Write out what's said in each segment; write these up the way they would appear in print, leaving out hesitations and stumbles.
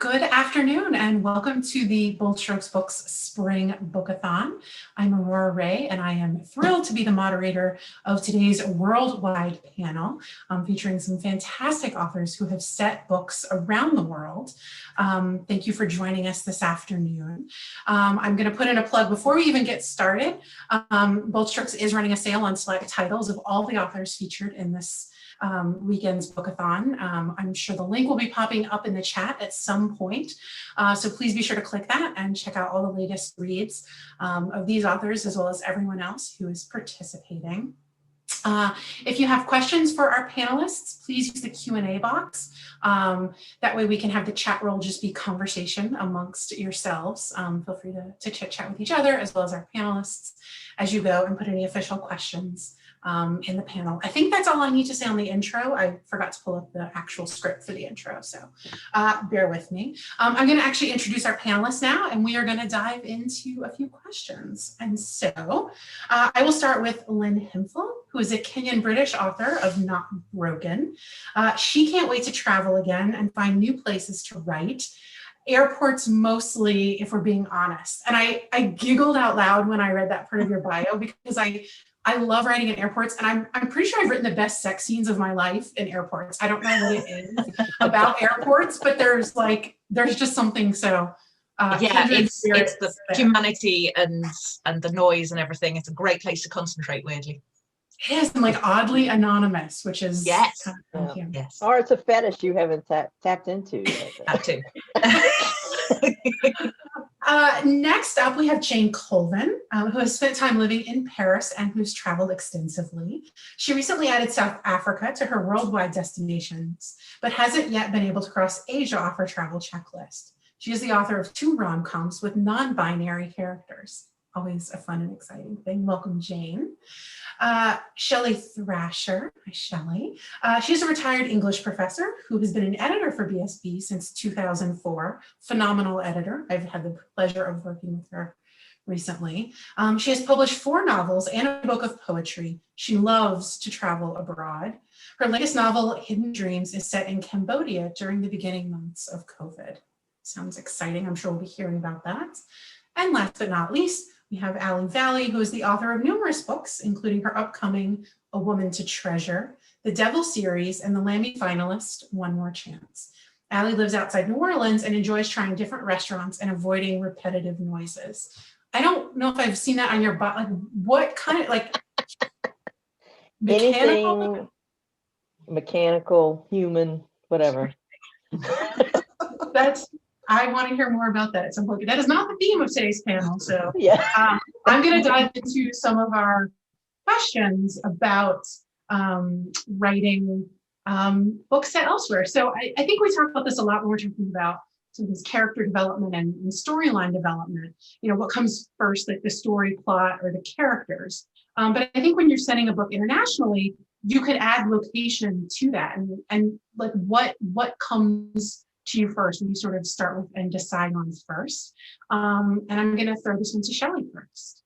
Good afternoon and welcome to the Bold Strokes Books Spring Bookathon. I'm Aurora Rey and I am thrilled to be the moderator of today's worldwide panel featuring some fantastic authors who have set books around the world. Thank you for joining us this afternoon. I'm going to put in a plug before we even get started. Bold Strokes is running a sale on select titles of all the authors featured in this weekend's Bookathon. I'm sure the link will be popping up in the chat at some point. So please be sure to click that and check out all the latest reads of these authors as well as everyone else who is participating. If you have questions for our panelists, please use the Q&A box. That way we can have the chat roll just be conversation amongst yourselves. Feel free to chit chat with each other as well as our panelists as you go and put any official questions in the panel. I think that's all I need to say on the intro. I forgot to pull up the actual script for the intro, so bear with me. I'm going to actually introduce our panelists now, and we are going to dive into a few questions. And so I will start with Lynn Hemphill, who is a Kenyan-British author of Not Broken. She can't wait to travel again and find new places to write. Airports mostly, if we're being honest. And I giggled out loud when I read that part of your bio because I love writing in airports, and I'm pretty sure I've written the best sex scenes of my life in airports. I don't know what it is about airports, but there's just something so yeah, it's the humanity and the noise and everything. It's a great place to concentrate, weirdly. It is, and like oddly anonymous, which is yes, kind of yes. Or it's a fetish you haven't tapped into yet. Have to. Next up, we have Jane Kolven, who has spent time living in Paris and who's traveled extensively. She recently added South Africa to her worldwide destinations, but hasn't yet been able to cross Asia off her travel checklist. She is the author of 2 rom-coms with non-binary characters. Always a fun and exciting thing. Welcome, Jane. Shelley Thrasher. Hi, Shelley. She's a retired English professor who has been an editor for BSB since 2004. Phenomenal editor. I've had the pleasure of working with her recently. She has published 4 novels and a book of poetry. She loves to travel abroad. Her latest novel, Hidden Dreams, is set in Cambodia during the beginning months of COVID. Sounds exciting. I'm sure we'll be hearing about that. And last but not least, we have Vali, who is the author of numerous books, including her upcoming A Woman to Treasure, the Devil series, and the Lammy finalist, One More Chance. Ali lives outside New Orleans and enjoys trying different restaurants and avoiding repetitive noises. I don't know if I've seen that on your butt. Like, what kind of, like, mechanical? Anything mechanical, human, whatever. I want to hear more about that at some point. That is not the theme of today's panel. So yeah. I'm going to dive into some of our questions about writing books set elsewhere. So I think we talk about this a lot when we're talking about some of this character development and storyline development. You know, what comes first, like the story plot or the characters. But I think when you're setting a book internationally, you could add location to that. And like what comes to you first when you sort of start with and decide on first. And I'm going to throw this one to Shelley first.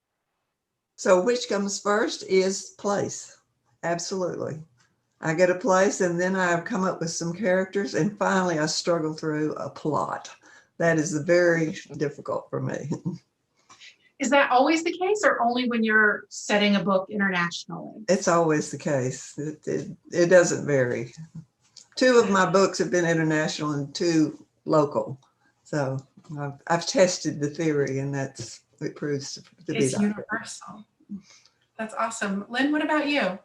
So which comes first is place. Absolutely. I get a place and then I've come up with some characters and finally I struggle through a plot. That is very difficult for me. Is that always the case or only when you're setting a book internationally? It's always the case. It doesn't vary. 2 of my books have been international and 2 local. So I've tested the theory and it proves to be it's universal. That's awesome. Lynn, what about you?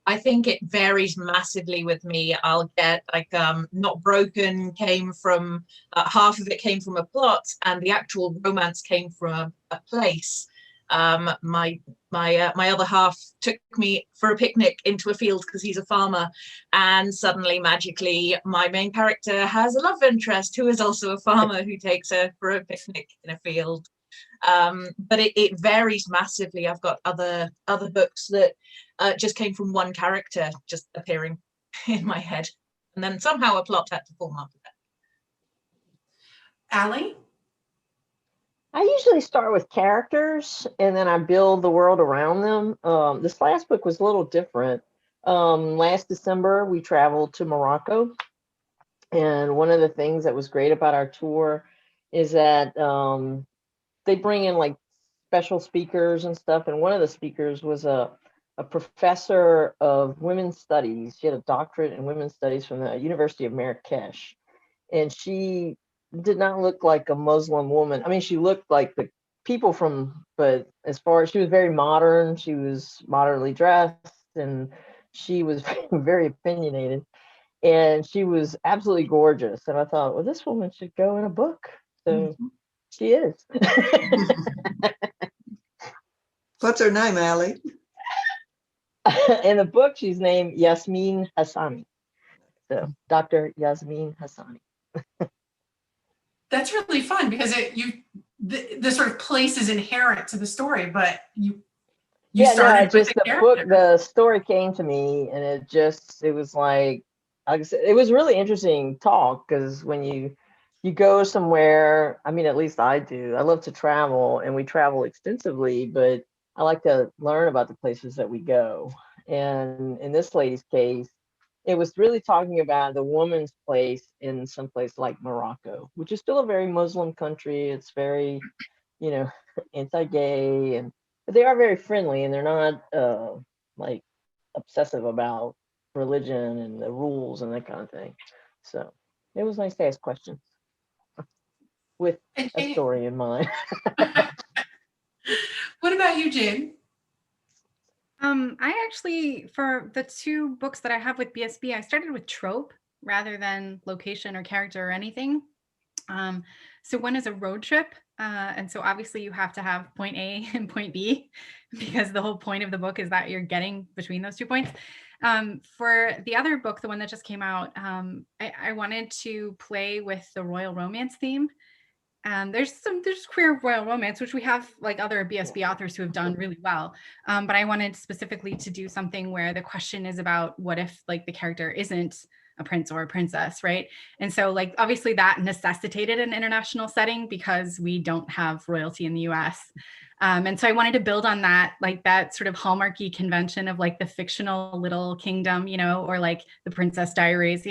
I think it varies massively with me. I'll get like Not Broken came from, half of it came from a plot and the actual romance came from a place. My other half took me for a picnic into a field because he's a farmer, and suddenly magically my main character has a love interest who is also a farmer who takes her for a picnic in a field. But it varies massively. I've got other books that just came from one character just appearing in my head, and then somehow a plot had to form after that. Ali? I usually start with characters and then I build the world around them. This last book was a little different. Last December, we traveled to Morocco And one of the things that was great about our tour is that they bring in like special speakers and stuff. And one of the speakers was a professor of women's studies. She had a doctorate in women's studies from the University of Marrakesh. And she did not look like a Muslim woman. I mean, she looked like the people from, but as far as she was very modern, she was modernly dressed, and she was very opinionated, and she was absolutely gorgeous. And I thought, well, this woman should go in a book. So she is. What's her name, Allie? In the book, she's named Yasmin Hassani. So Dr. Yasmin Hassani. That's really fun because the sort of place is inherent to the story, but you started with the book, the story came to me, and it was like I said, it was really interesting talk, because when you go somewhere, I mean, at least I do. I love to travel, and we travel extensively, but I like to learn about the places that we go. And in this lady's case, it was really talking about the woman's place in some place like Morocco, which is still a very Muslim country. It's very, anti-gay, but they are very friendly, and they're not like obsessive about religion and the rules and that kind of thing. So it was nice to ask questions with a story in mind. What about you, Jane? I actually, for the two books that I have with BSB, I started with trope rather than location or character or anything. So one is a road trip. And so obviously you have to have point A and point B, because the whole point of the book is that you're getting between those 2 points. For the other book, the one that just came out, I wanted to play with the royal romance theme. There's queer royal romance, which we have like other BSB authors who have done really well. But I wanted specifically to do something where the question is about what if like the character isn't a prince or a princess, right? And so like obviously that necessitated an international setting because we don't have royalty in the US. And so I wanted to build on that, like that sort of hallmarky convention of like the fictional little kingdom, or like the Princess Diaries,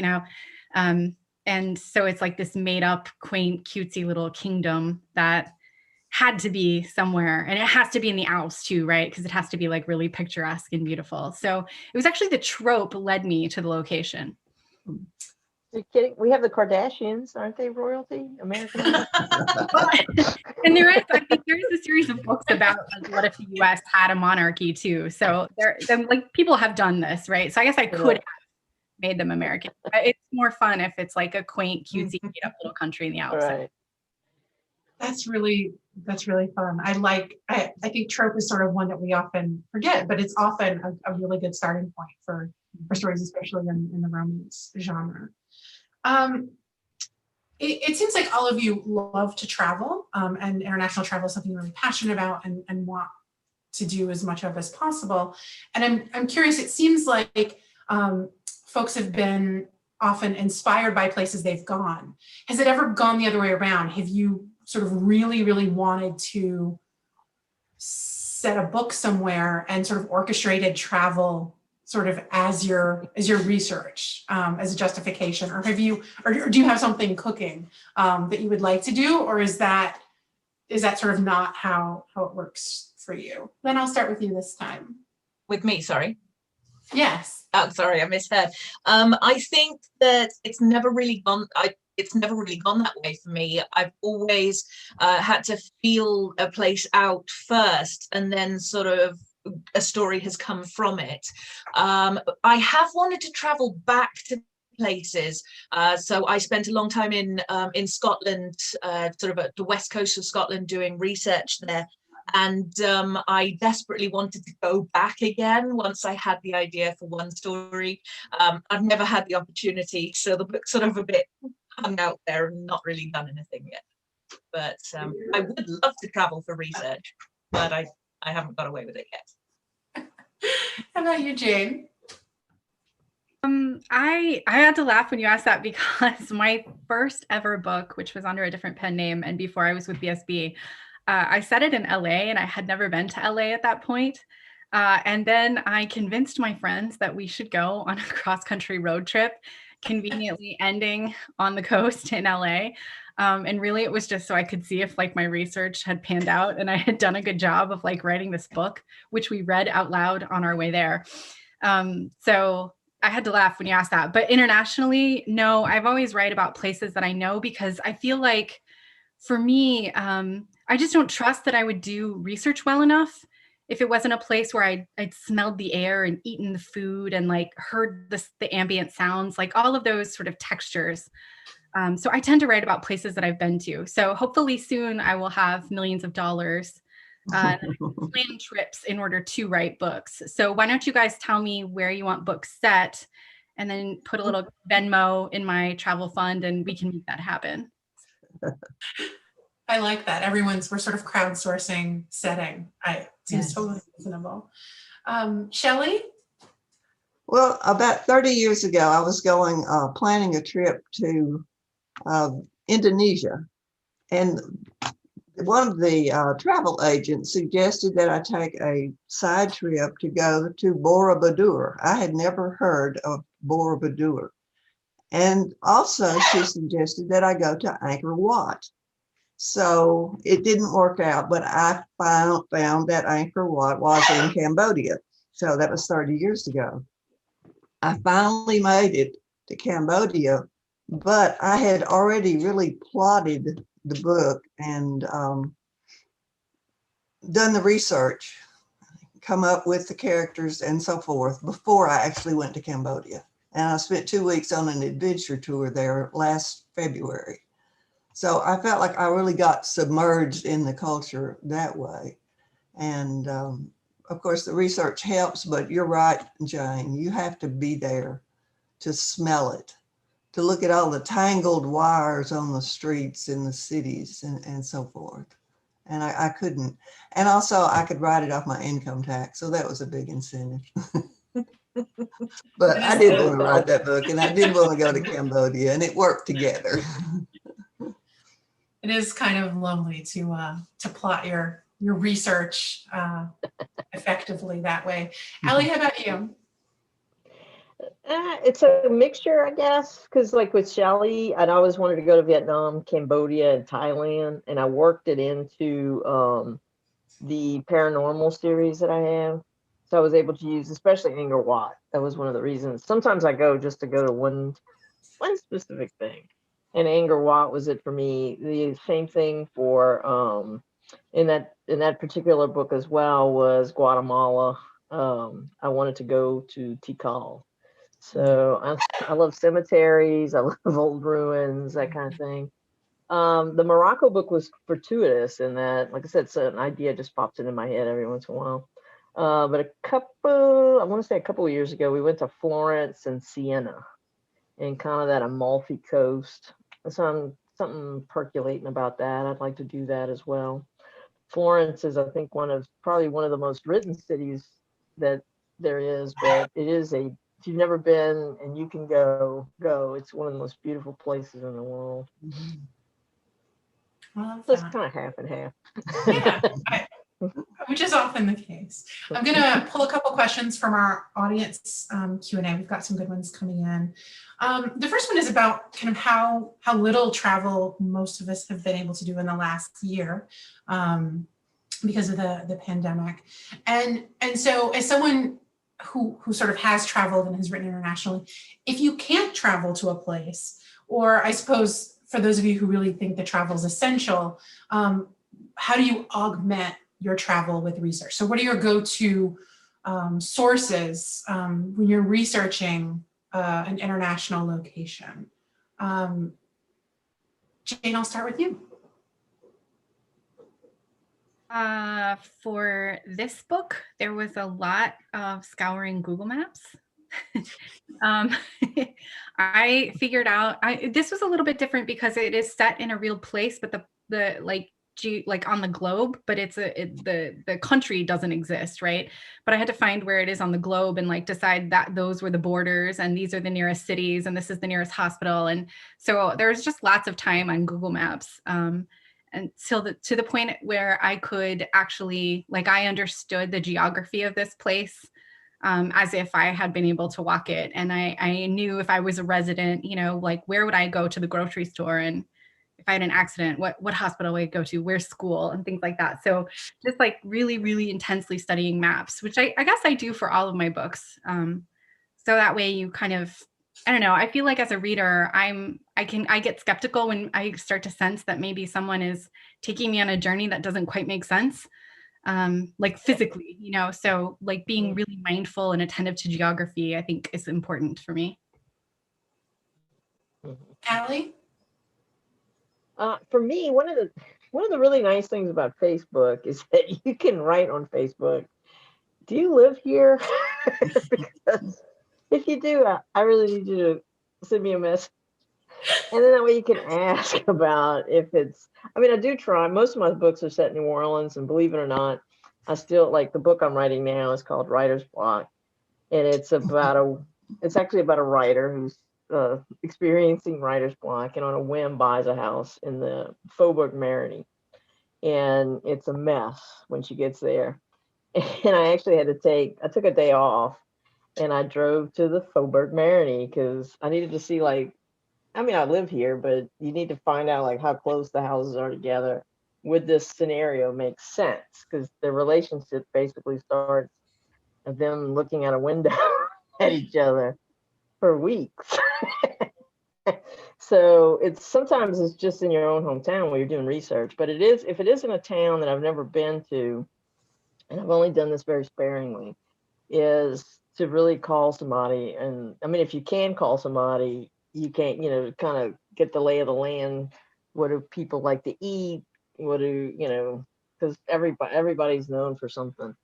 and so it's like this made up, quaint, cutesy little kingdom that had to be somewhere, and it has to be in the Alps too, right? Because it has to be like really picturesque and beautiful. So it was actually the trope led me to the location. You're kidding? We have the Kardashians, aren't they royalty? American. And I think there is a series of books about like what if the US had a monarchy too. So then like people have done this, right? So I guess I could have made them American. But it's more fun if it's like a quaint, cutesy, made up little country in the Alps. Right. That's really fun. I think trope is sort of one that we often forget, but it's often a really good starting point for stories, especially in the romance genre. It seems like all of you love to travel, and international travel is something you're really passionate about and want to do as much of as possible. And I'm curious, it seems like folks have been often inspired by places they've gone. Has it ever gone the other way around? Have you sort of really, really wanted to set a book somewhere and sort of orchestrated travel sort of as your research, as a justification, or do you have something cooking that you would like to do, or is that sort of not how it works for you? Then I'll start with you this time. With me, sorry. Yes. Oh, sorry, I misheard. I think that it's never really gone that way for me. I've always had to feel a place out first, and then sort of a story has come from it. I have wanted to travel back to places. So I spent a long time in Scotland, sort of at the west coast of Scotland, doing research there. And I desperately wanted to go back again once I had the idea for one story. I've never had the opportunity, so the book's sort of a bit hung out there and not really done anything yet. But I would love to travel for research, but I haven't got away with it yet. How about you, Jane? I had to laugh when you asked that, because my first ever book, which was under a different pen name and before I was with BSB, I set it in LA, and I had never been to LA at that point. And then I convinced my friends that we should go on a cross-country road trip. conveniently ending on the coast in LA. And really it was just so I could see if like my research had panned out and I had done a good job of like writing this book, which we read out loud on our way there. So I had to laugh when you asked that. But internationally, no, I've always write about places that I know, because I feel like for me, I just don't trust that I would do research well enough if it wasn't a place where I'd smelled the air and eaten the food and like heard the ambient sounds, like all of those sort of textures. So I tend to write about places that I've been to. So hopefully soon I will have millions of dollars and plan trips in order to write books. So why don't you guys tell me where you want books set, and then put a little Venmo in my travel fund and we can make that happen. I like that. We're sort of crowdsourcing setting. Seems totally reasonable. Shelley? Well, about 30 years ago, I was planning a trip to Indonesia. And one of the travel agents suggested that I take a side trip to go to Borobudur. I had never heard of Borobudur. And also she suggested that I go to Angkor Wat. So it didn't work out, but I found that Angkor Wat was in Cambodia. So that was 30 years ago. I finally made it to Cambodia, but I had already really plotted the book and done the research, come up with the characters and so forth before I actually went to Cambodia. And I spent 2 weeks on an adventure tour there last February. So I felt like I really got submerged in the culture that way. And of course the research helps, but you're right, Jane, you have to be there to smell it, to look at all the tangled wires on the streets in the cities and so forth. And I couldn't. And also I could write it off my income tax. So that was a big incentive. But I did want to write that book and I did want to go to Cambodia, and it worked together. It is kind of lonely to plot your research effectively that way. Allie, how about you? It's a mixture, I guess, because like with Shelley, I'd always wanted to go to Vietnam, Cambodia, and Thailand, and I worked it into the paranormal series that I have. So I was able to use, especially Angkor Wat. That was one of the reasons. Sometimes I go just to go to one specific thing. And Angkor Wat was it for me. The same thing for in that particular book as well was Guatemala. I wanted to go to Tikal. So I love cemeteries. I love old ruins, that kind of thing. The Morocco book was fortuitous in that, like I said, so an idea just pops into my head every once in a while. But I want to say a couple of years ago, we went to Florence and Siena and kind of that Amalfi Coast. So something percolating about that. I'd like to do that as well. Florence is, I think, probably one of the most written cities that there is, but it is if you've never been and you can go. It's one of the most beautiful places in the world. Well, so it's kind of half and half. Yeah, which is often the case. I'm going to pull a couple questions from our audience Q&A. We've got some good ones coming in. The first one is about kind of how little travel most of us have been able to do in the last year because of the pandemic. And so as someone who sort of has traveled and has written internationally, if you can't travel to a place, or I suppose for those of you who really think that travel is essential, how do you augment your travel with research? So what are your go-to sources when you're researching an international location? Jane, I'll start with you. For this book, there was a lot of scouring Google Maps. I figured out this was a little bit different because it is set in a real place, but the like on the globe, but the country doesn't exist, right? But I had to find where it is on the globe and like decide that those were the borders and these are the nearest cities and this is the nearest hospital. And so there's just lots of time on Google Maps. And to the point where I could actually, like, I understood the geography of this place as if I had been able to walk it. And I knew if I was a resident, you know, like where would I go to the grocery store, and if I had an accident, what hospital would I go to, where's school, and things like that. So just like really, really intensely studying maps, which I guess I do for all of my books. So that way you kind of, I don't know, I feel like as a reader, I get skeptical when I start to sense that maybe someone is taking me on a journey that doesn't quite make sense, like physically, you know, so like being really mindful and attentive to geography, I think is important for me. Allie? For me, one of the really nice things about Facebook is that you can write on Facebook, do you live here? Because if you do, I really need you to send me a message. And then that way you can ask about if it's, I mean, I do try. Most of my books are set in New Orleans, and believe it or not, I still, like the book I'm writing now is called Writer's Block. And it's actually about a writer who's experiencing writer's block, and on a whim buys a house in the Faubourg Marigny, and it's a mess when she gets there. And I actually I took a day off, and I drove to the Faubourg Marigny because I needed to see, like, I mean, I live here, but you need to find out like how close the houses are together. Would this scenario make sense? Because the relationship basically starts of them looking out a window at each other for weeks. So sometimes it's just in your own hometown where you're doing research, but if it is in a town that I've never been to, and I've only done this very sparingly, is to really call somebody. And I mean, if you can call somebody, you can't, you know, kind of get the lay of the land. What do people like to eat? What do, you know, because everybody's known for something.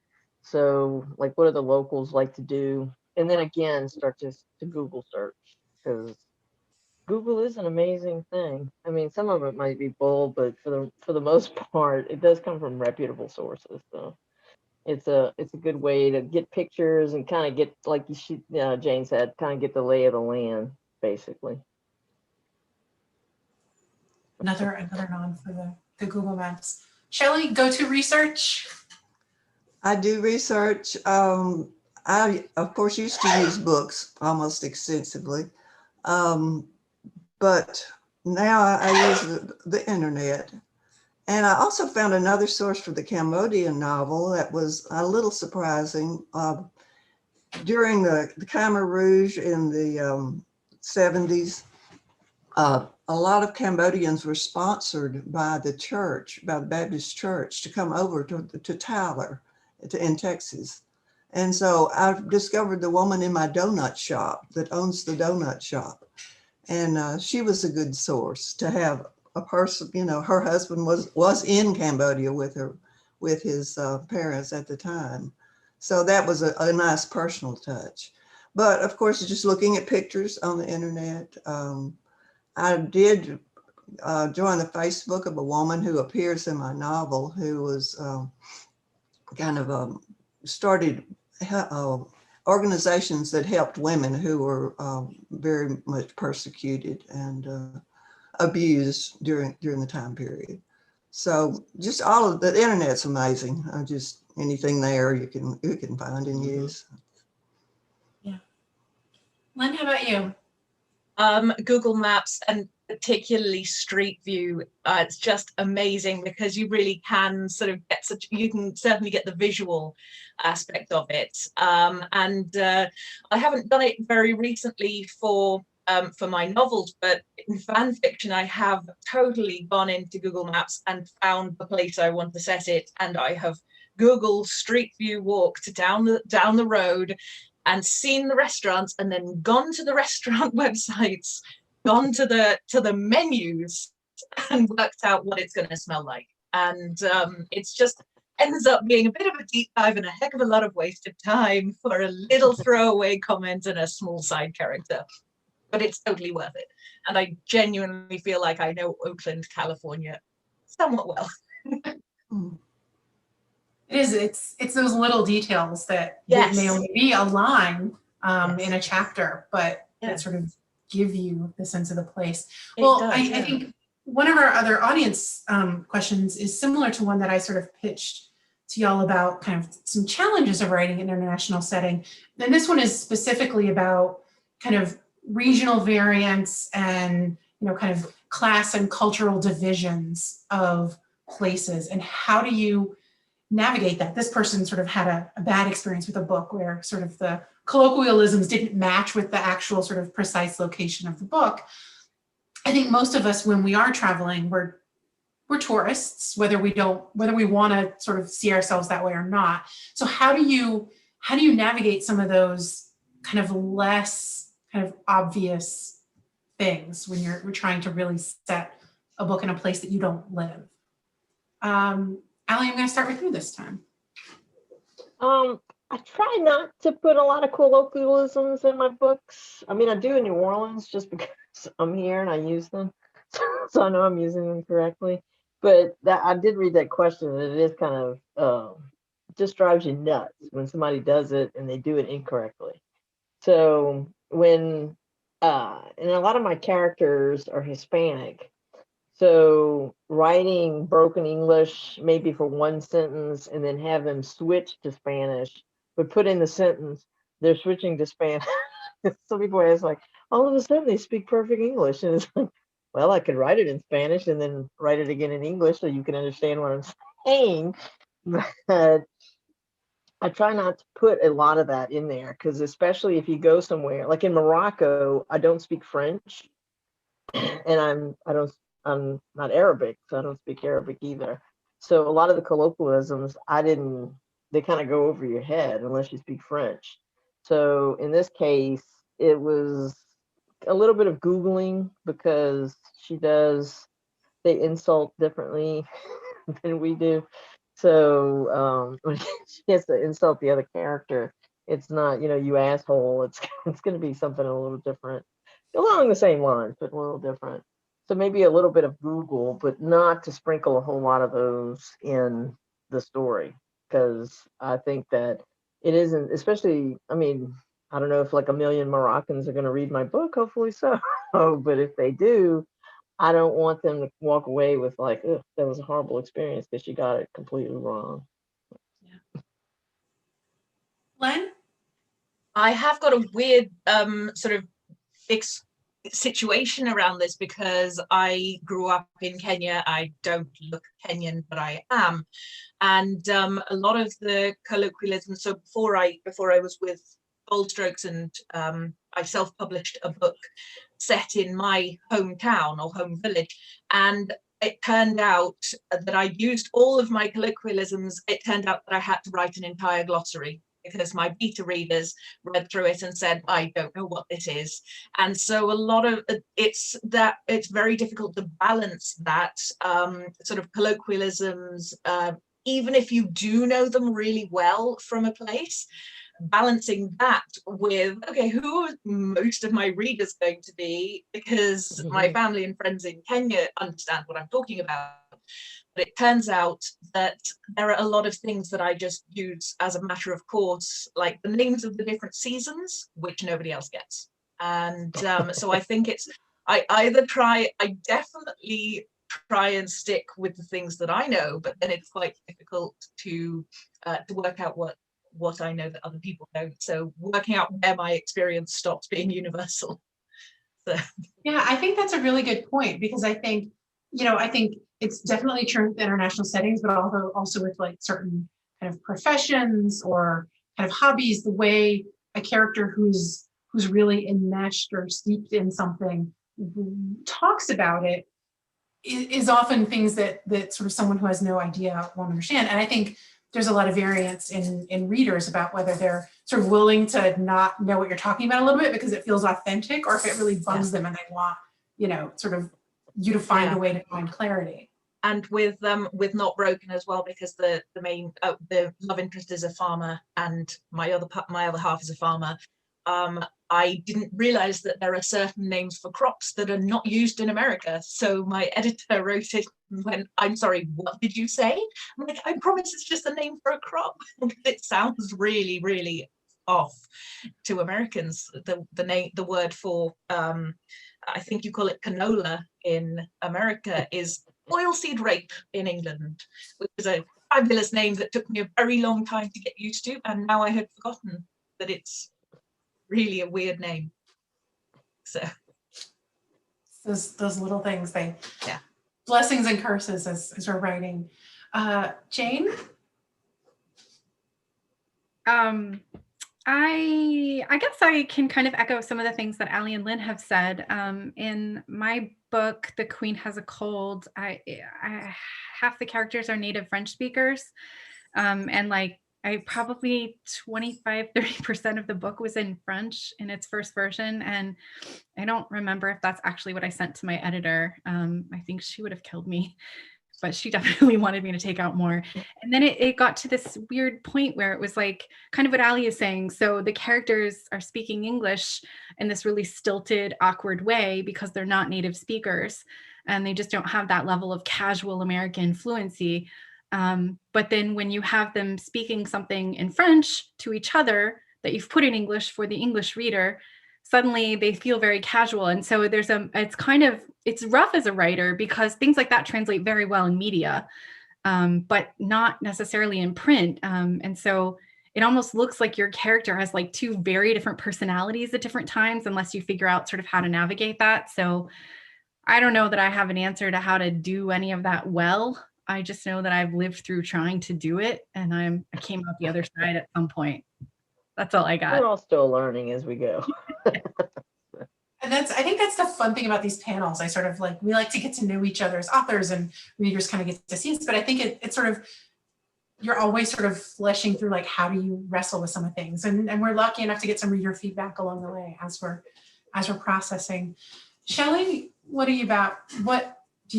So like, what do the locals like to do? And then again, start to Google search, because Google is an amazing thing. I mean, some of it might be bull, but for the most part, it does come from reputable sources. So it's a good way to get pictures and kind of get, like Jane said, kind of get the lay of the land, basically. Another nod for the Google Maps. Shelley, go-to research? I do research. I, of course, used to use books almost extensively. But now I use the internet. And I also found another source for the Cambodian novel that was a little surprising. During the Khmer Rouge in the 70s, a lot of Cambodians were sponsored by the church, by the Baptist church, to come over to Tyler in Texas. And so I discovered the woman in my donut shop that owns the donut shop. And she was a good source to have a person, you know, her husband was in Cambodia with his parents at the time. So that was a nice personal touch. But of course, just looking at pictures on the internet, I did join the Facebook of a woman who appears in my novel, who was kind of started organizations that helped women who were very much persecuted and abused during the time period. So just all of the internet's amazing. Just anything there you can find and use. Yeah. Lynn, how about you? Google Maps, and particularly Street View. It's just amazing because you really can sort of get you can certainly get the visual aspect of it. And I haven't done it very recently for my novels, but in fan fiction, I have totally gone into Google Maps and found the place I want to set it. And I have Googled Street View walked down the road and seen the restaurants, and then gone to the restaurant websites, gone to the menus, and worked out what it's going to smell like. And it's just ends up being a bit of a deep dive and a heck of a lot of wasted time for a little throwaway comment and a small side character. But it's totally worth it. And I genuinely feel like I know Oakland, California somewhat well. It is. It's those little details that may only be a line in a chapter, but that sort of give you the sense of the place. I think one of our other audience questions is similar to one that I sort of pitched to y'all about kind of some challenges of writing in an international setting. And this one is specifically about kind of regional variants and, kind of class and cultural divisions of places. And how do you navigate that? This person sort of had a bad experience with a book where sort of the colloquialisms didn't match with the actual sort of precise location of the book. I think most of us, when we are traveling, we're tourists, whether we want to sort of see ourselves that way or not. So how do you navigate some of those kind of less kind of obvious things when we're trying to really set a book in a place that you don't live? Allie, I'm going to start with you this time. I try not to put a lot of colloquialisms in my books. I mean, I do in New Orleans just because I'm here and I use them, so I know I'm using them correctly. But that I did read that question, and it is kind of just drives you nuts when somebody does it and they do it incorrectly. So when and a lot of my characters are Hispanic, so writing broken English maybe for one sentence and then have them switch to Spanish, but put in the sentence they're switching to Spanish. Some people ask like, all of a sudden they speak perfect English, and it's like, well, I could write it in Spanish and then write it again in English so you can understand what I'm saying. But I try not to put a lot of that in there, because especially if you go somewhere like in Morocco, I don't speak French, and I'm not Arabic, so I don't speak Arabic either. So a lot of the colloquialisms, they kind of go over your head unless you speak French. So in this case, it was a little bit of Googling, because they insult differently than we do. So when she has to insult the other character, it's not, you asshole. It's going to be something a little different, along the same lines, but a little different. So maybe a little bit of Google, but not to sprinkle a whole lot of those in the story, because I think that it isn't, especially, I mean, I don't know if like 1 million Moroccans are going to read my book, hopefully so. But if they do, I don't want them to walk away with like, ugh, that was a horrible experience because she got it completely wrong. Yeah. Len? I have got a weird sort of situation around this, because I grew up in Kenya. I don't look Kenyan, but I am. And a lot of the colloquialisms, so before I was with Bold Strokes, and I self-published a book set in my hometown or home village, and it turned out that I used all of my colloquialisms. It turned out that I had to write an entire glossary, because my beta readers read through it and said, I don't know what this is. And so a lot of it's very difficult to balance that sort of colloquialisms, even if you do know them really well from a place, balancing that with, okay, who are most of my readers going to be? Because my family and friends in Kenya understand what I'm talking about. But it turns out that there are a lot of things that I just use as a matter of course, like the names of the different seasons, which nobody else gets. And so I think I definitely try and stick with the things that I know, but then it's quite difficult to work out what I know that other people don't. So working out where my experience stops being universal. So. Yeah, I think that's a really good point, because I think it's definitely true with international settings, but also with like certain kind of professions or kind of hobbies, the way a character who's really enmeshed or steeped in something talks about it is often things that sort of someone who has no idea won't understand. And I think there's a lot of variance in readers about whether they're sort of willing to not know what you're talking about a little bit because it feels authentic, or if it really bugs them and they want, sort of you to find a way to find clarity. And with Not Broken as well, because the main the love interest is a farmer and my other half is a farmer. I didn't realize that there are certain names for crops that are not used in America. So my editor wrote it and went, I'm sorry, what did you say? I'm like, I promise it's just a name for a crop. It sounds really, really off to Americans. The word for, I think you call it canola in America, is oilseed rape in England, which is a fabulous name that took me a very long time to get used to, and now I had forgotten that it's really a weird name. So those little things, yeah. Blessings and curses as we're writing. Jane? I guess I can kind of echo some of the things that Allie and Lynn have said. In my book, The Queen Has a Cold, I half the characters are native French speakers. And like I probably 25-30% of the book was in French in its first version. And I don't remember if that's actually what I sent to my editor. I think she would have killed me, but she definitely wanted me to take out more. And then it got to this weird point where it was like kind of what Allie is saying. So the characters are speaking English in this really stilted, awkward way because they're not native speakers and they just don't have that level of casual American fluency. But then when you have them speaking something in French to each other that you've put in English for the English reader, suddenly they feel very casual. And so it's rough as a writer because things like that translate very well in media, but not necessarily in print. And so it almost looks like your character has like two very different personalities at different times, unless you figure out sort of how to navigate that. So I don't know that I have an answer to how to do any of that well. I just know that I've lived through trying to do it and I came out the other side at some point. That's all I got. We're all still learning as we go. And I think that's the fun thing about these panels. We like to get to know each other as authors and readers kind of get to see us, but I think it's sort of, you're always sort of fleshing through like, how do you wrestle with some of things? And we're lucky enough to get some reader feedback along the way as we're processing. Shelley, what do you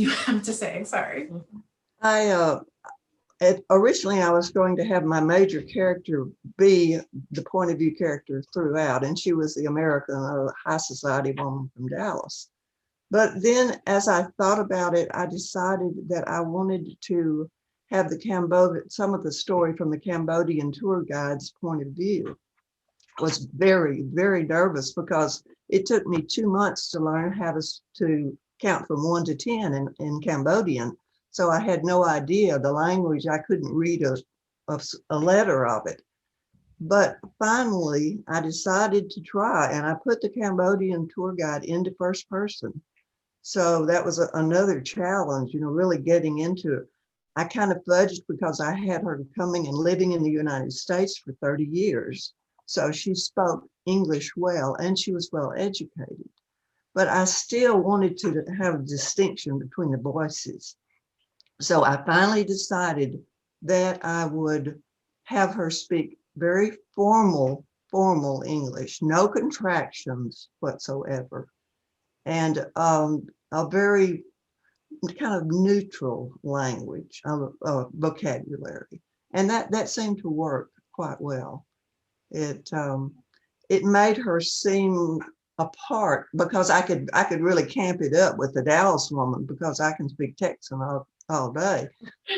have to say? Sorry. Originally I was going to have my major character be the point of view character throughout, and she was the American high society woman from Dallas. But then as I thought about it, I decided that I wanted to have some of the story from the Cambodian tour guide's point of view. I was very, very nervous because it took me 2 months to learn how to count from 1 to 10 in Cambodian. So I had no idea the language. I couldn't read a letter of it. But finally, I decided to try, and I put the Cambodian tour guide into first person. So that was another challenge, really getting into it. I kind of fudged because I had her coming and living in the United States for 30 years. So she spoke English well, and she was well educated. But I still wanted to have a distinction between the voices. So I finally decided that I would have her speak very formal English, no contractions whatsoever, and a very kind of neutral language, vocabulary. And that seemed to work quite well. It made her seem apart because I could really camp it up with the Dallas woman because I can speak Texan all day.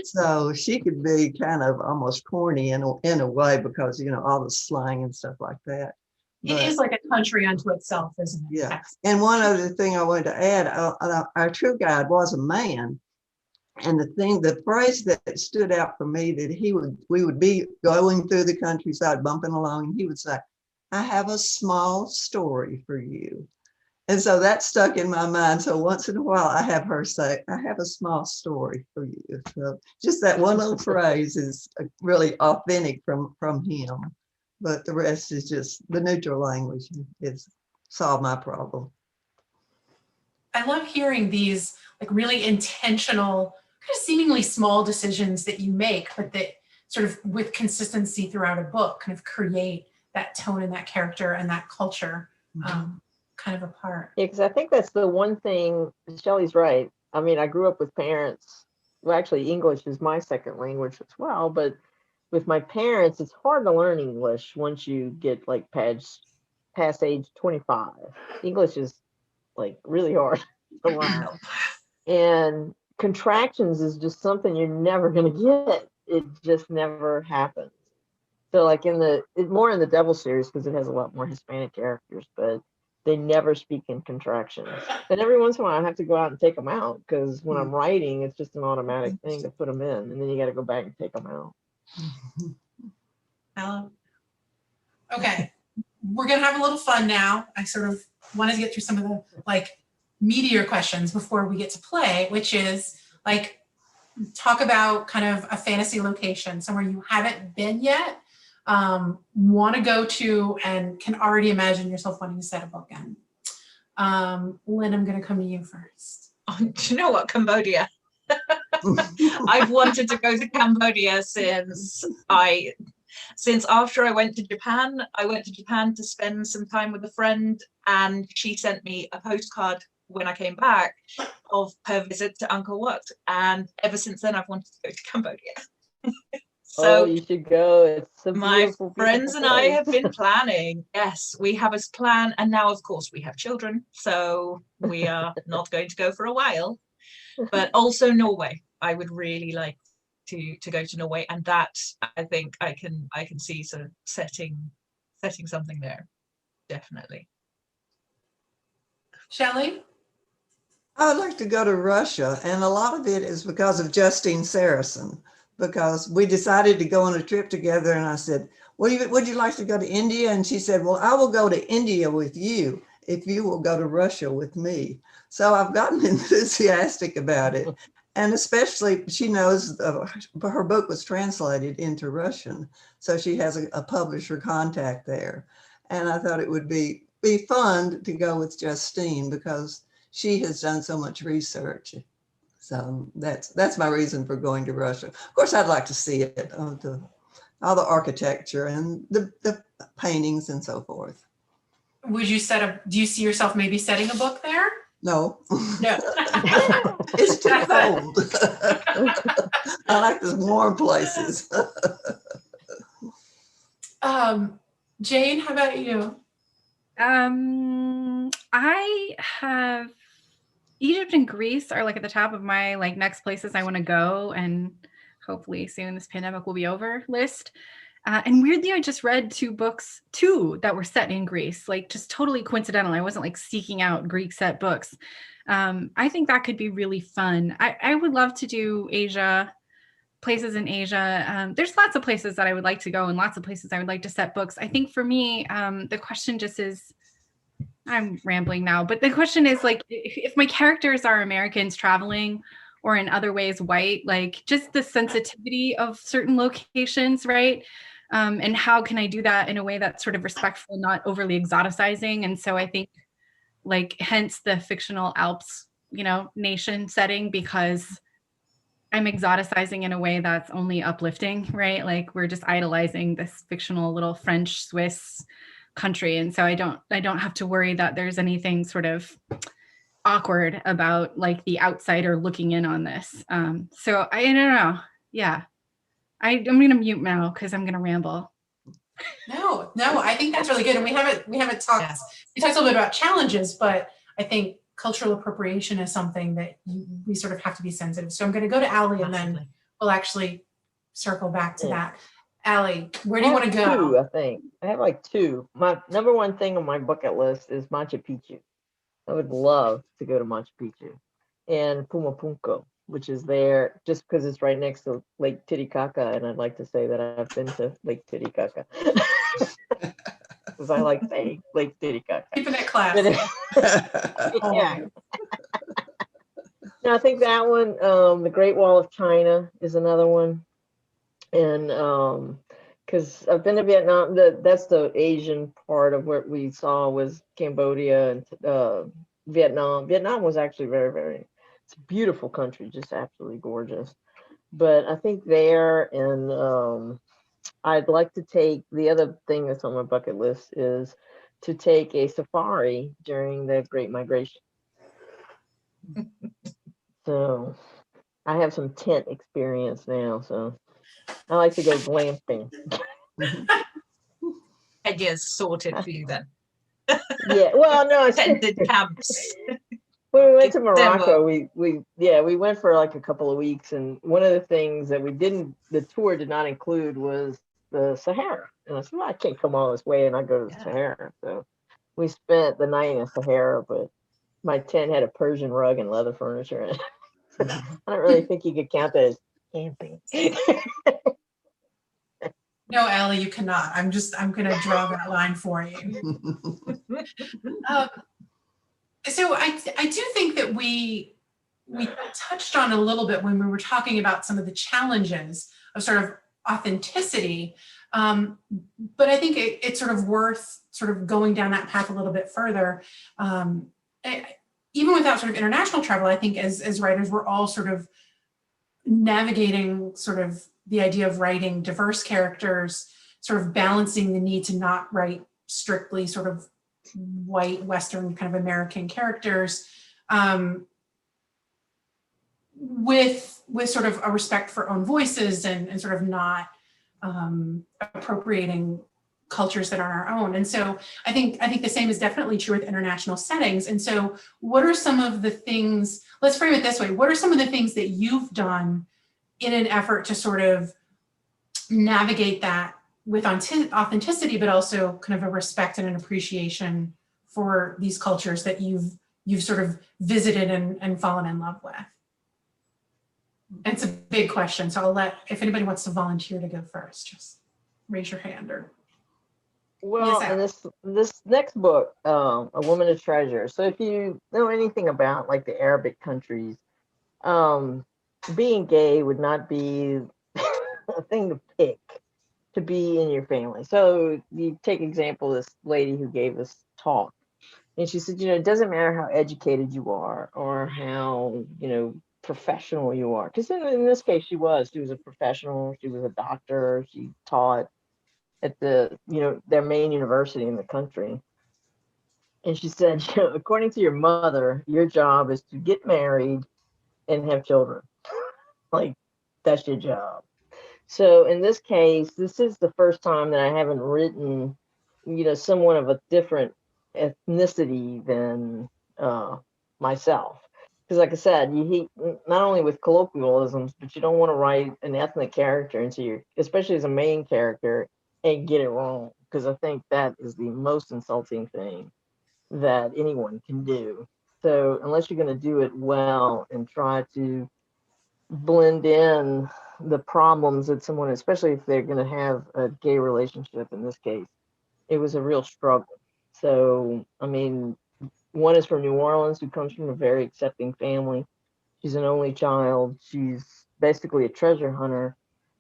So she could be kind of almost corny in a way because, all the slang and stuff like that. It is like a country unto itself, isn't it? Yeah. And one other thing I wanted to add, our tour guide was a man. And the phrase that stood out for me that we would be going through the countryside, bumping along, and he would say, "I have a small story for you." And so that stuck in my mind. So once in a while, I have her say, "I have a small story for you." So just that one little phrase is really authentic from him. But the rest is just the neutral language. It's solved my problem. I love hearing these like really intentional, kind of seemingly small decisions that you make, but that sort of with consistency throughout a book kind of create that tone and that character and that culture. Kind of apart. Yeah, because I think that's the one thing, Shelley's right. I mean, I grew up with parents, well, actually English is my second language as well, but with my parents, it's hard to learn English once you get like past age 25. English is like really hard to learn. And contractions is just something you're never going to get. It just never happens. So like more in the Devil series, because it has a lot more Hispanic characters, but they never speak in contractions. And every once in a while I have to go out and take them out, because when I'm writing, it's just an automatic thing to put them in, and then you got to go back and take them out. Okay, we're gonna have a little fun now. I sort of wanted to get through some of the like meatier questions before we get to play, which is like, talk about kind of a fantasy location, somewhere you haven't been yet, want to go to, and can already imagine yourself wanting to set a book in. Lynn, I'm going to come to you first. Oh, do you know what? Cambodia. I've wanted to go to Cambodia since after I went to Japan. I went to Japan to spend some time with a friend, and she sent me a postcard when I came back of her visit to Angkor Wat, and ever since then I've wanted to go to Cambodia. So you should go. It's a my beautiful, friends beautiful and I place. have been planning. Yes, we have a plan, and now of course we have children, so we are not going to go for a while. But also Norway. I would really like to go to Norway, and that I think I can see sort of setting something there, definitely. Shelley? I would like to go to Russia, and a lot of it is because of Justine Saracen, because we decided to go on a trip together, and I said, would you like to go to India? And she said, well, I will go to India with you if you will go to Russia with me. So I've gotten enthusiastic about it. And especially, she knows her book was translated into Russian, so she has a publisher contact there. And I thought it would be fun to go with Justine, because she has done so much research. So that's my reason for going to Russia. Of course, I'd like to see it, all the architecture and the paintings and so forth. Would you do you see yourself maybe setting a book there? No. No. It's too cold. I like the warm places. Jane, how about you? I have Egypt and Greece are like at the top of my like next places I want to go, and hopefully soon this pandemic will be over list. And weirdly, I just read two books that were set in Greece, like just totally coincidental. I wasn't like seeking out Greek set books. I think that could be really fun. I would love to do Asia, places in Asia. There's lots of places that I would like to go, and lots of places I would like to set books. I think for me, the question just is, I'm rambling now, but the question is like, if my characters are Americans traveling or in other ways white, like just the sensitivity of certain locations, right? And how can I do that in a way that's sort of respectful, not overly exoticizing? And so I think like, hence the fictional Alps, nation setting, because I'm exoticizing in a way that's only uplifting, right? Like we're just idolizing this fictional little French Swiss country. And so I don't have to worry that there's anything sort of awkward about like the outsider looking in on this. So I don't know. Yeah. I'm going to mute now because I'm going to ramble. No, I think that's really good. And we haven't talked, we talked a little bit about challenges, but I think cultural appropriation is something that we sort of have to be sensitive. So I'm going to go to Allie, and then we'll actually circle back to that. Allie, where do you want to go? Two, I think. I have like two. My number one thing on my bucket list is Machu Picchu. I would love to go to Machu Picchu and Pumapunku, which is there just because it's right next to Lake Titicaca, and I'd like to say that I've been to Lake Titicaca because I like saying Lake Titicaca. Keeping it classy. Yeah. No, I think that one, the Great Wall of China is another one. And because I've been to Vietnam, that's the Asian part of what we saw was Cambodia and Vietnam. Vietnam was actually very, very, it's a beautiful country, just absolutely gorgeous. But I think there, and I'd like to take, the other thing that's on my bucket list is to take a safari during the Great Migration. So I have some tent experience now, so I like to go glamping. Ideas sorted for you then. Yeah, well, no, I Tented camps. when we went to Morocco, we went for like a couple of weeks, and one of the things that the tour did not include was the Sahara. And I said, well, I can't come all this way and I go to the Sahara. So we spent the night in Sahara, but my tent had a Persian rug and leather furniture in it. I don't really think you could count that as camping. No, Ellie, you cannot. I'm going to draw that line for you. So I do think that we touched on a little bit when we were talking about some of the challenges of sort of authenticity. But I think it's sort of worth sort of going down that path a little bit further. Even without sort of international travel, I think as writers, we're all sort of navigating sort of the idea of writing diverse characters, sort of balancing the need to not write strictly sort of white, Western kind of American characters, with sort of a respect for own voices and sort of not appropriating cultures that aren't our own. And so I think the same is definitely true with international settings. And so what are some of the things, let's frame it this way, what are some of the things that you've done in an effort to sort of navigate that with authenticity, but also kind of a respect and an appreciation for these cultures that you've sort of visited and fallen in love with? And it's a big question, so I'll let, if anybody wants to volunteer to go first, just raise your hand. Or well, and this next book, A Woman of Treasure. So if you know anything about like the Arabic countries, being gay would not be a thing to pick to be in your family. So you take example, this lady who gave this talk, and she said, it doesn't matter how educated you are or how, professional you are. Because in this case, she was a professional. She was a doctor. She taught at the, their main university in the country. And she said, according to your mother, your job is to get married and have children. Like, that's your job. So in this case, this is the first time that I haven't written, someone of a different ethnicity than myself. Because like I said, you not only with colloquialisms, but you don't want to write an ethnic character into your, especially as a main character, and get it wrong. Because I think that is the most insulting thing that anyone can do. So unless you're going to do it well and try to blend in the problems that someone, especially if they're going to have a gay relationship in this case, it was a real struggle. So, I mean, one is from New Orleans, who comes from a very accepting family. She's an only child. She's basically a treasure hunter.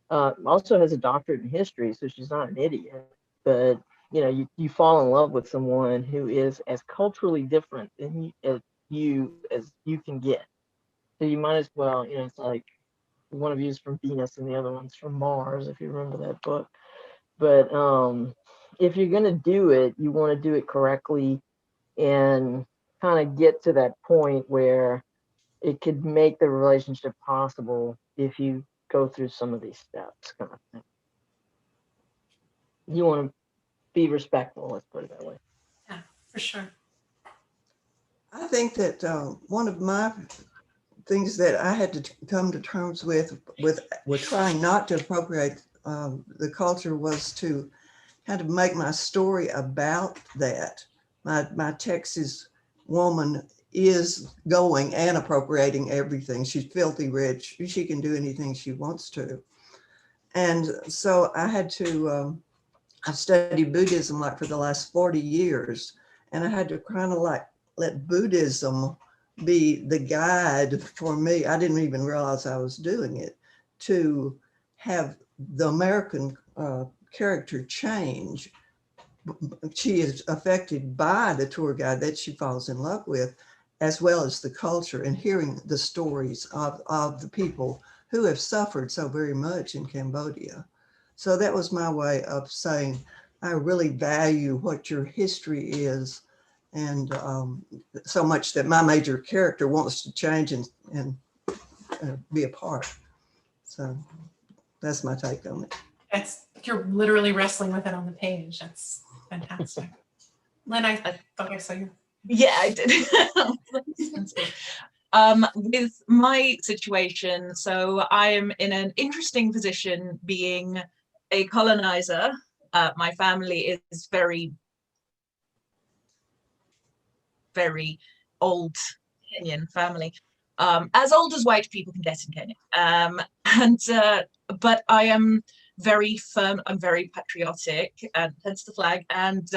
Also has a doctorate in history, so she's not an idiot. But, you fall in love with someone who is as culturally different than you as you can get. So you might as well, it's like one of you is from Venus and the other one's from Mars, if you remember that book. But if you're going to do it, you want to do it correctly and kind of get to that point where it could make the relationship possible if you go through some of these steps, kind of thing. You want to be respectful, let's put it that way. Yeah, for sure. I think that one of my things that I had to come to terms with trying not to appropriate the culture was to kind of make my story about that. My Texas woman is going and appropriating everything. She's filthy rich. She can do anything she wants to. And so I had to, I've studied Buddhism like for the last 40 years, and I had to kind of like let Buddhism be the guide for me. I didn't even realize I was doing it, to have the American character change. She is affected by the tour guide that she falls in love with, as well as the culture, and hearing the stories of the people who have suffered so very much in Cambodia. So that was my way of saying, I really value what your history is, and so much that my major character wants to change and be a part. So that's my take on it. You're literally wrestling with it on the page. That's fantastic. Lynn, I thought I saw you. Yeah, I did. With my situation, so I am in an interesting position being a colonizer. My family is very very old Kenyan family, as old as white people can get in Kenya. But I am very firm. I'm very patriotic, and hence the flag. And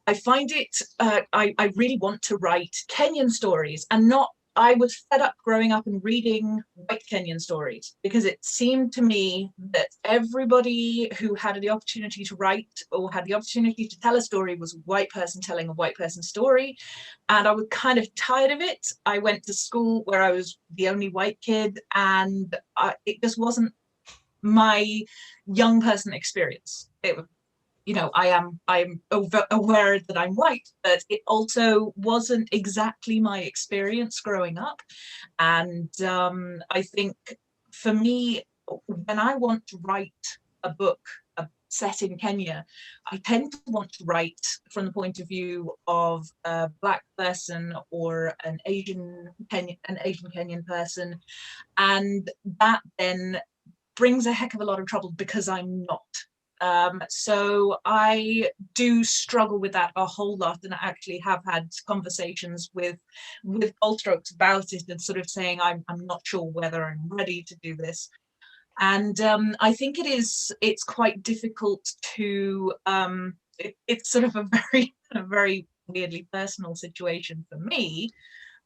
I find it. I really want to write Kenyan stories, and not. I was fed up growing up and reading white Kenyan stories, because it seemed to me that everybody who had the opportunity to write or had the opportunity to tell a story was a white person telling a white person's story. And I was kind of tired of it. I went to school where I was the only white kid, and it just wasn't my young person experience. I'm aware that I'm white, but it also wasn't exactly my experience growing up. And I think for me, when I want to write a book set in Kenya, I tend to want to write from the point of view of a Black person or an Asian Kenyan person, and that then brings a heck of a lot of trouble because I'm not. So I do struggle with that a whole lot, and I actually have had conversations with Bolstrokes about it, and sort of saying I'm not sure whether I'm ready to do this. And I think it's quite difficult to it's sort of a very weirdly personal situation for me,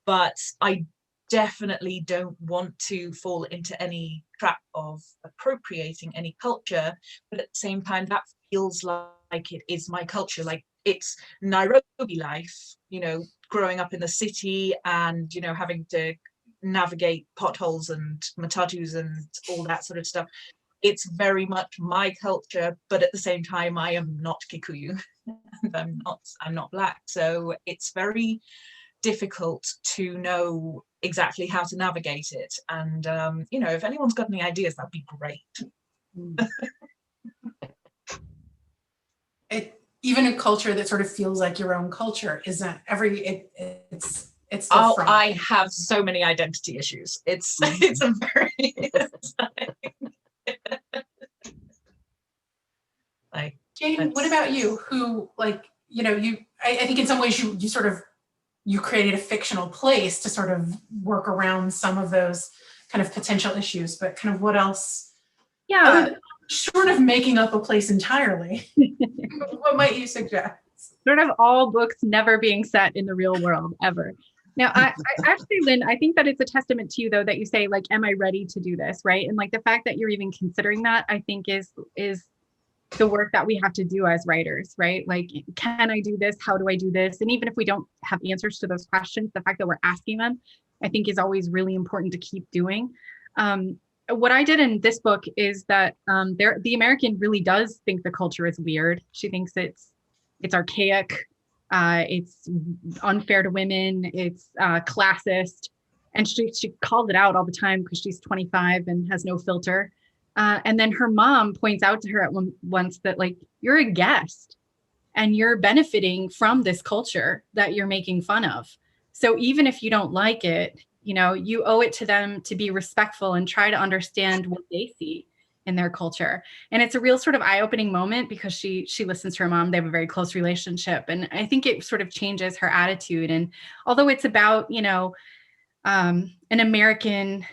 but I definitely don't want to fall into any trap of appropriating any culture, but at the same time that feels like it is my culture. Like, it's Nairobi life, growing up in the city and having to navigate potholes and matatus and all that sort of stuff. It's very much my culture, but at the same time I am not Kikuyu and I'm not Black, so it's very difficult to know exactly how to navigate it. And if anyone's got any ideas, that'd be great. Even a culture that sort of feels like your own culture isn't it's Oh, I have so many identity issues. It's a very like, Jane, what about you? Who, like, I think in some ways you sort of created a fictional place to sort of work around some of those kind of potential issues, but kind of what else? Yeah. Other than short of making up a place entirely, what might you suggest? Sort of all books never being set in the real world ever. Now, I actually, Lynn, I think that it's a testament to you, though, that you say, like, am I ready to do this, right? And like the fact that you're even considering that, I think is the work that we have to do as writers, right? Like, can I do this? How do I do this? And even if we don't have answers to those questions, the fact that we're asking them, I think is always really important to keep doing. What I did in this book is that the American really does think the culture is weird. She thinks it's archaic, it's unfair to women, it's classist. And she calls it out all the time because she's 25 and has no filter. And then her mom points out to her at once that, like, you're a guest and you're benefiting from this culture that you're making fun of. So even if you don't like it, you owe it to them to be respectful and try to understand what they see in their culture. And it's a real sort of eye-opening moment because she listens to her mom. They have a very close relationship. And I think it sort of changes her attitude. And although it's about, an American,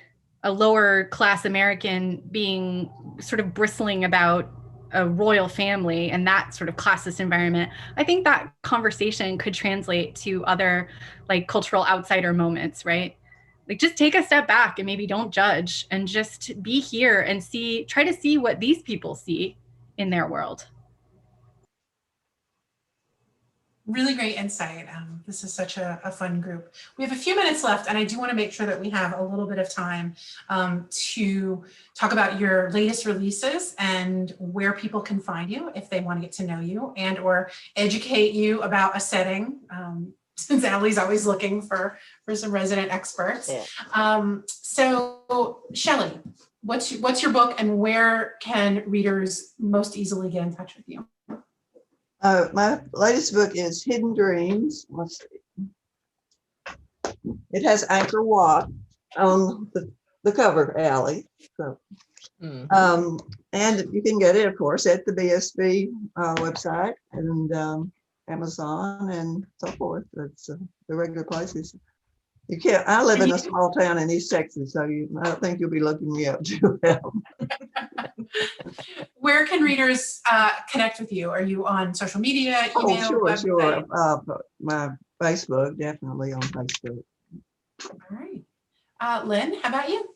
a lower class American being sort of bristling about a royal family and that sort of classist environment, I think that conversation could translate to other, like, cultural outsider moments, right? Like, just take a step back and maybe don't judge and just be here and try to see what these people see in their world. Really great insight. This is such a fun group. We have a few minutes left, and I do want to make sure that we have a little bit of time to talk about your latest releases and where people can find you if they want to get to know you and or educate you about a setting, since Allie's always looking for some resident experts. Yeah. So Shelley, what's your book, and where can readers most easily get in touch with you? My latest book is Hidden Dreams. Let's see. It has Anchor Watt on the cover, Allie. So, and you can get it, of course, at the BSB website. And Amazon and so forth. That's the regular places. You can't. I live in a small town in East Texas, so I don't think you'll be looking me up too well. Where can readers connect with you? Are you on social media, Oh, email, sure, website? sure. My Facebook, definitely on Facebook. All right. Lynn, how about you?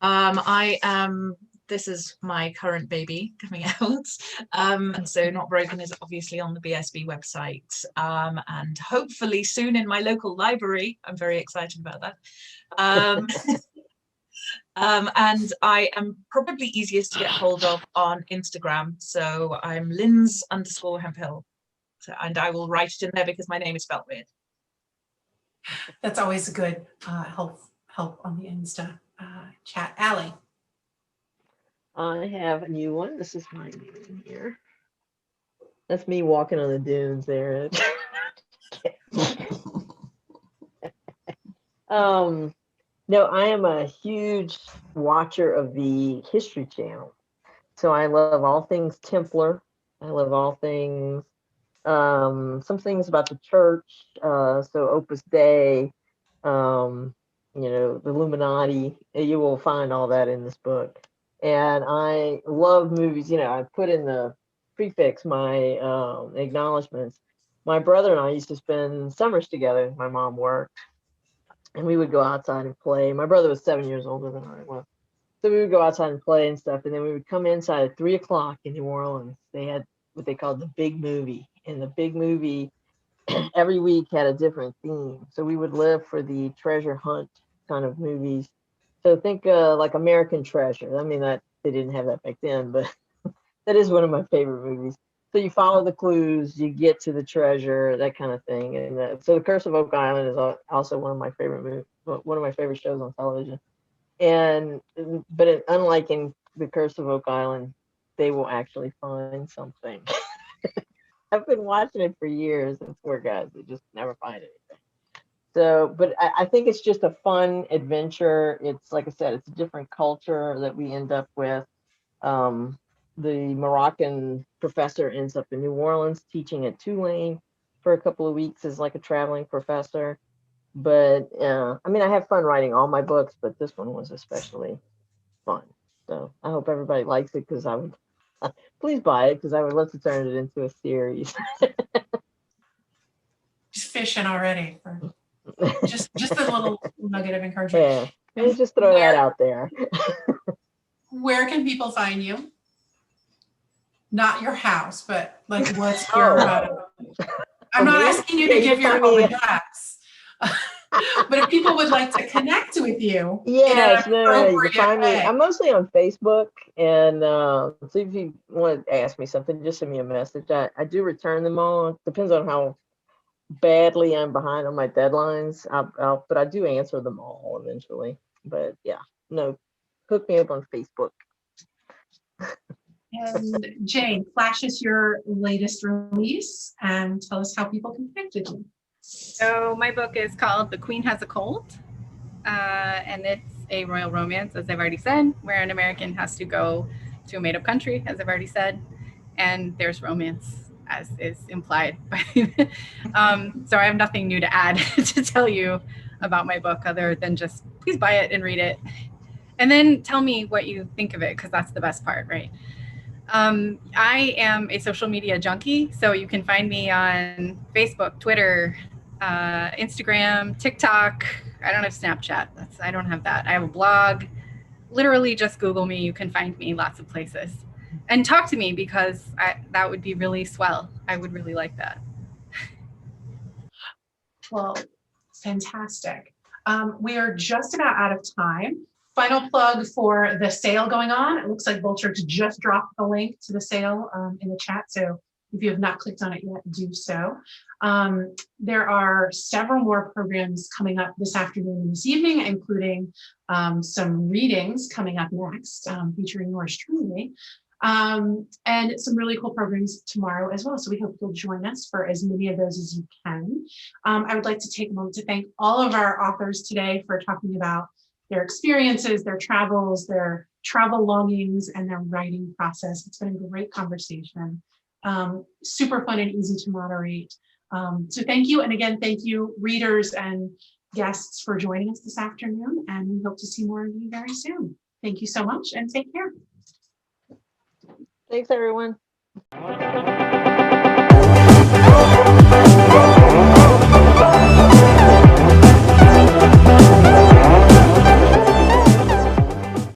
I am, this is my current baby coming out. So Not Broken is obviously on the BSB website, and hopefully soon in my local library. I'm very excited about that. And I am probably easiest to get hold of on Instagram. So I'm Lynn's_Hemphill. So, and I will write it in there because my name is spelled weird. That's always a good help on the Insta chat. Allie. I have a new one. This is my name here. That's me walking on the dunes there. No, I am a huge watcher of the History Channel. So I love all things Templar. I love all things, some things about the church. So Opus Dei, the Illuminati. You will find all that in this book. And I love movies. I put in the prefix my acknowledgments. My brother and I used to spend summers together. My mom worked, and we would go outside and play. My brother was 7 years older than I was. So we would go outside and play and stuff. And then we would come inside at 3 o'clock in New Orleans. They had what they called the big movie. And the big movie every week had a different theme. So we would live for the treasure hunt kind of movies. So think like American Treasure. I mean, that they didn't have that back then, but that is one of my favorite movies. So you follow the clues, you get to the treasure, that kind of thing. And so The Curse of Oak Island is also one of my favorite shows on television. But unlike in The Curse of Oak Island, they will actually find something. I've been watching it for years, and poor guys, they just never find anything. So, but I think it's just a fun adventure. It's like I said, it's a different culture that we end up with. The Moroccan professor ends up in New Orleans teaching at Tulane for a couple of weeks as like a traveling professor. But I mean, I have fun writing all my books, but this one was especially fun. So I hope everybody likes it, because I would please buy it, because I would love to turn it into a series. Just fishing already. Just a little nugget of encouragement. Yeah, let me just throw that out there. Where can people find you? Not your house, but like what's your I'm not asking you to give your home address. But if people would like to connect with you, yes, you can find me. I'm mostly on Facebook, and so if you want to ask me something, just send me a message. I do return them all. Depends on how badly I'm behind on my deadlines. But I do answer them all eventually. But yeah, no, hook me up on Facebook. And Jane, flash us your latest release and tell us how people can connect with you. So my book is called The Queen Has a Cold, and it's a royal romance, as I've already said, where an American has to go to a made-up country, as I've already said, and there's romance, as is implied. So I have nothing new to add to tell you about my book, other than just please buy it and read it, and then tell me what you think of it, because that's the best part, right? I am a social media junkie, so you can find me on Facebook, Twitter, Instagram, TikTok. I don't have Snapchat. I don't have that. I have a blog. Literally just Google me. You can find me lots of places. And talk to me, because that would be really swell. I would really like that. Well, fantastic. We are just about out of time. Final plug for the sale going on. It looks like Bolchurch just dropped the link to the sale in the chat. So if you have not clicked on it yet, do so. There are several more programs coming up this afternoon and this evening, including some readings coming up next, featuring yours truly, and some really cool programs tomorrow as well. So we hope you'll join us for as many of those as you can. I would like to take a moment to thank all of our authors today for talking about their experiences, their travels, their travel longings, and their writing process. It's been a great conversation. super fun and easy to moderate. So thank you. And again, thank you readers and guests for joining us this afternoon. And we hope to see more of you very soon. Thank you so much and take care. Thanks, everyone.